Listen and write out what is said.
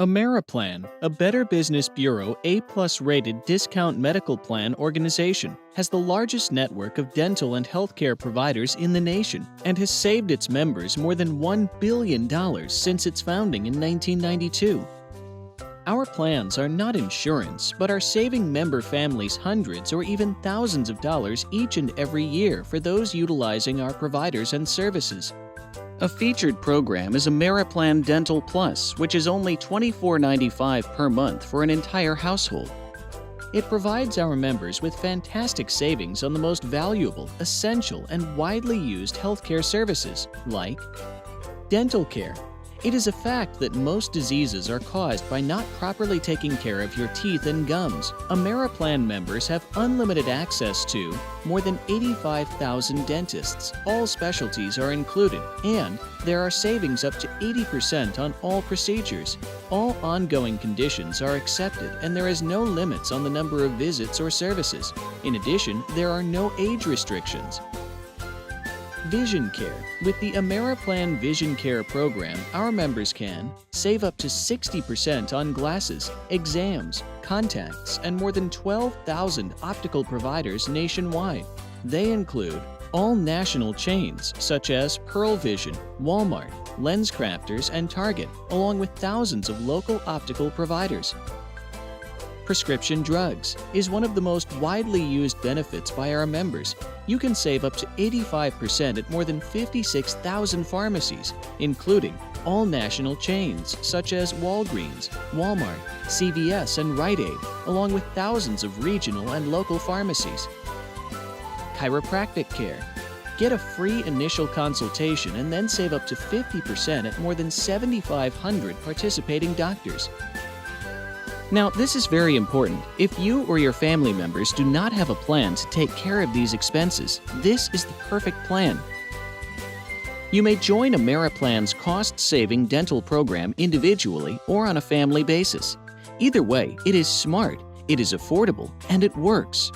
Ameriplan, a Better Business Bureau A+ rated discount medical plan organization, has the largest network of dental and healthcare providers in the nation and has saved its members more than $1 billion since its founding in 1992. Our plans are not insurance, but are saving member families hundreds or even thousands of dollars each and every year for those utilizing our providers and services. A featured program is Ameriplan Dental Plus, which is only $24.95 per month for an entire household. It provides our members with fantastic savings on the most valuable, essential, and widely used healthcare services, like dental care. It is a fact that most diseases are caused by not properly taking care of your teeth and gums. Ameriplan members have unlimited access to more than 85,000 dentists. All specialties are included, and there are savings up to 80% on all procedures. All ongoing conditions are accepted, and there is no limits on the number of visits or services. In addition, there are no age restrictions. Vision care. With the Ameriplan Vision Care program, our members can save up to 60% on glasses, exams, contacts, and more than 12,000 optical providers nationwide. They include all national chains such as Pearl Vision, Walmart, LensCrafters, and Target, along with thousands of local optical providers. Prescription drugs is one of the most widely used benefits by our members. You can save up to 85% at more than 56,000 pharmacies, including all national chains such as Walgreens, Walmart, CVS, and Rite Aid, along with thousands of regional and local pharmacies. Chiropractic care. Get a free initial consultation and then save up to 50% at more than 7,500 participating doctors. Now, this is very important. If you or your family members do not have a plan to take care of these expenses, this is the perfect plan. You may join Ameriplan's cost-saving dental program individually or on a family basis. Either way, it is smart, it is affordable, and it works.